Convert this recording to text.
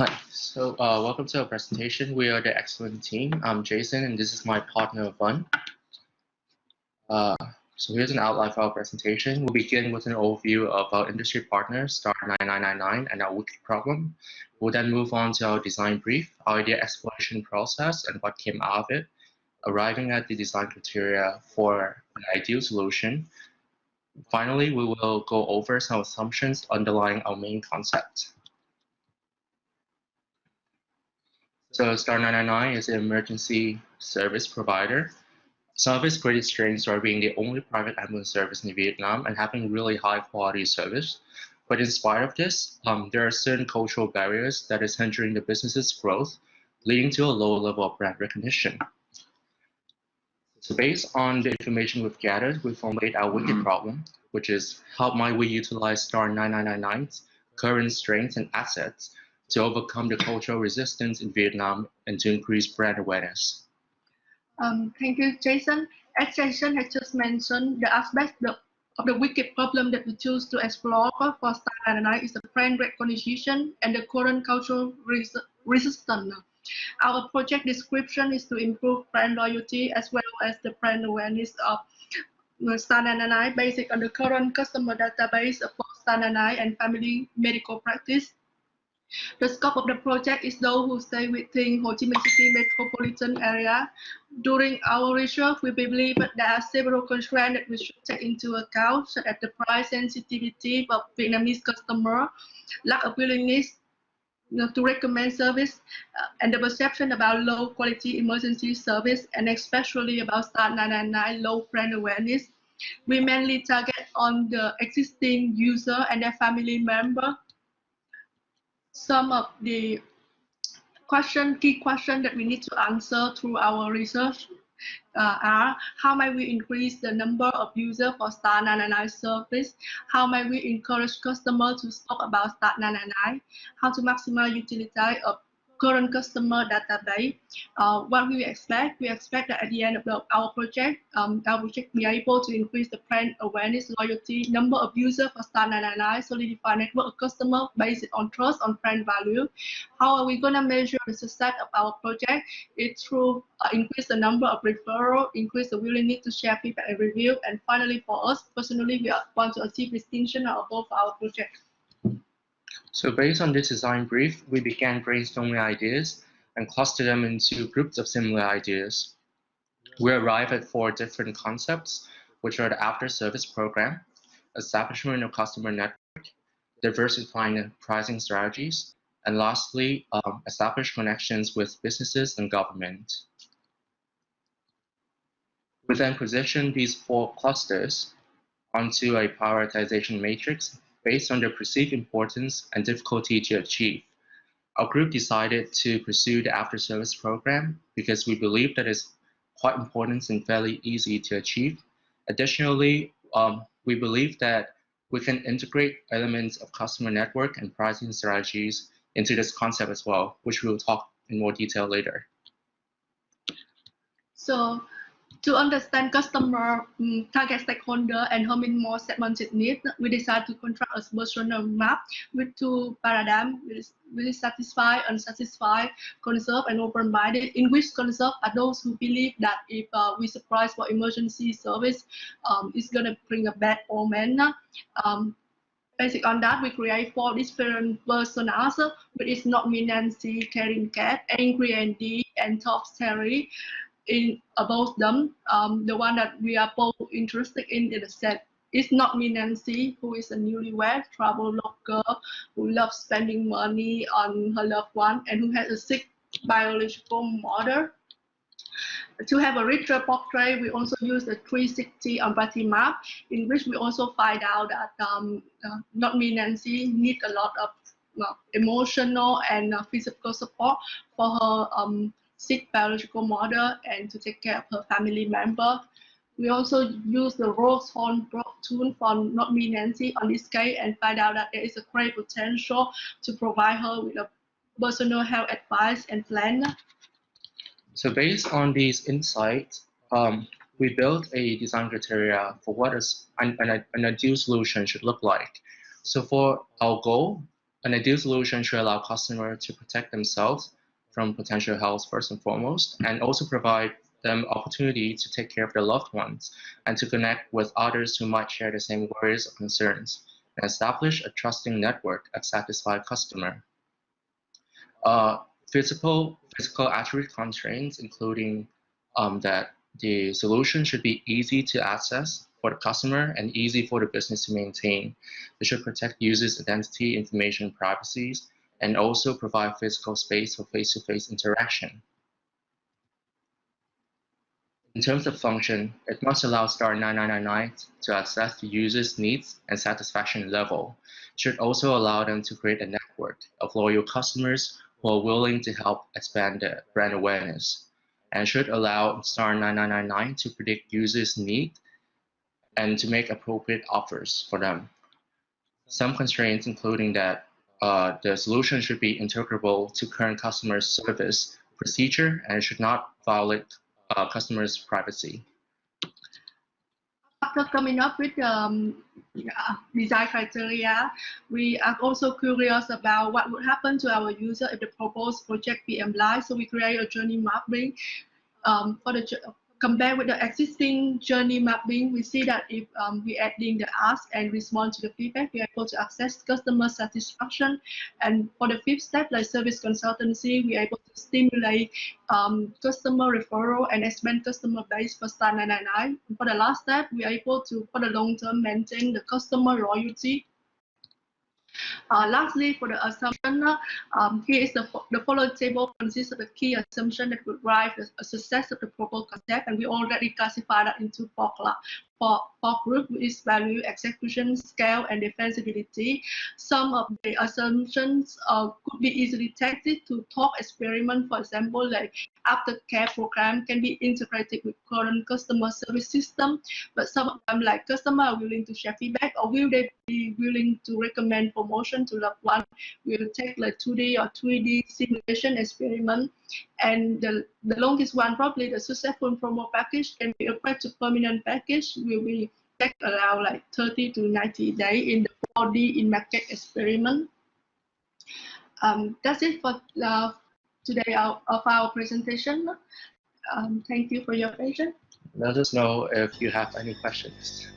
Hi, welcome to our presentation. We are the Egg-celent team. I'm Jason, and this is my partner, Banh. Uh, so here's an outline for our presentation. We'll begin with an overview of our industry partner, Star 9999, and our wiki problem. We'll then move on to our design brief, our idea exploration process, and what came out of it, arriving at the design criteria for an ideal solution. Finally, we will go over some assumptions underlying our main concept. So Star 999 is an emergency service provider. Some of its greatest strengths are being the only private ambulance service in Vietnam and having really high quality service. But in spite of this, there are certain cultural barriers that is hindering the business's growth, leading to a low level of brand recognition. So based on the information we've gathered, we formulate our wicked problem, which is how might we utilize Star 9999's current strengths and assets to overcome the cultural resistance in Vietnam and to increase brand awareness. Thank you, Jason. As Jason has just mentioned, the aspect of the wicked problem that we choose to explore for Star 99 is the brand recognition and the current cultural resistance. Our project description is to improve brand loyalty as well as the brand awareness of Star 99 based on the current customer database for Star 99 and family medical practice. The scope of the project is those who stay within Ho Chi Minh City metropolitan area. During our research, we believe that there are several constraints that we should take into account, such as the price sensitivity of Vietnamese customer, lack of willingness to recommend service, and the perception about low quality emergency service, and especially about Star 999 low brand awareness. We mainly target on the existing user and their family member. Some of the key questions that we need to answer through our research are how might we increase the number of users for Star 999 service? How might we encourage customers to talk about Star 999? How to maximize utility of current customer database? What we expect that at the end of our project we are able to increase the brand awareness, loyalty, number of users for Star 999, solidify network of customers based on trust, on brand value. How are we going to measure the success of our project? It's through increase the number of referrals, increase the willingness to share feedback and review, and finally for us personally, we want to achieve distinction above our project. So based on this design brief, we began brainstorming ideas and clustered them into groups of similar ideas. We arrived at 4 different concepts, which are the after-service program, establishment of customer network, diversifying pricing strategies, and lastly, establish connections with businesses and government. We then positioned these 4 clusters onto a prioritization matrix based on their perceived importance and difficulty to achieve. Our group decided to pursue the after-service program because we believe that it's quite important and fairly easy to achieve. Additionally, we believe that we can integrate elements of customer network and pricing strategies into this concept as well, which we'll talk in more detail later. So, to understand customer target stakeholder and how many more segmented needs, we decided to construct a versional map with 2 paradigms, really satisfied, unsatisfied, conserve, and open-minded. In which conserve are those who believe that if we surprise for emergency service, it's going to bring a bad omen. Based on that, we create 4 different personas, but it's not me, Nancy, caring cat, angry Andy, and top Terry. In about them, the one that we are both interested in the set is not me, Nancy, who is a newlywed travel logger who loves spending money on her loved one and who has a sick biological mother. To have a richer portrait, we also use the 360 empathy map, in which we also find out that not me, Nancy, need a lot of emotional and physical support for her sick biological mother and to take care of her family member. We also use the rose horn tool from Not Me Nancy on this case and find out that there is a great potential to provide her with a personal health advice and plan. So based on these insights, we built a design criteria for what an ideal solution should look like. So for our goal, An ideal solution should allow customers to protect themselves from potential health first and foremost, and also provide them opportunity to take care of their loved ones and to connect with others who might share the same worries or concerns, and establish a trusting network of satisfied customer. Uh, physical attribute constraints, including that the solution should be easy to access for the customer and easy for the business to maintain. It should protect users' identity, information, privacies, and also provide physical space for face-to-face interaction. In terms of function, it must allow star 9999 to assess the user's needs and satisfaction level. It should also allow them to create a network of loyal customers who are willing to help expand the brand awareness, and should allow star 9999 to predict users' needs and to make appropriate offers for them. Some constraints including that the solution should be integrable to current customer service procedure and should not violate customers' privacy. After coming up with design criteria, we are also curious about what would happen to our user if the proposed project became live. So we create a journey mapping for the compared with the existing journey mapping. We see that if we adding the ask and respond to the feedback, we are able to access customer satisfaction. And for the fifth step, like service consultancy, we are able to stimulate customer referral and expand customer base for star 999. And for the last step, we are able to, for the long term, maintain the customer loyalty. Lastly, for the assumption, here is the following table consists of the key assumption that will drive the success of the proposed concept, and we already classify that into four groups, which is value, execution, scale, and defensibility. Some of the assumptions could be easily tested to talk experiment. For example, like aftercare program can be integrated with current customer service system, but some of them, like customer are willing to share feedback, or will they be willing to recommend promotion to loved one? We will take like 2D or 3D simulation experiment. And the longest one, probably the successful promo package, can be applied to permanent package, will be take around like 30 to 90 days in the 4D in market experiment. That's it for today of our presentation. Thank you for your attention. Let us know if you have any questions.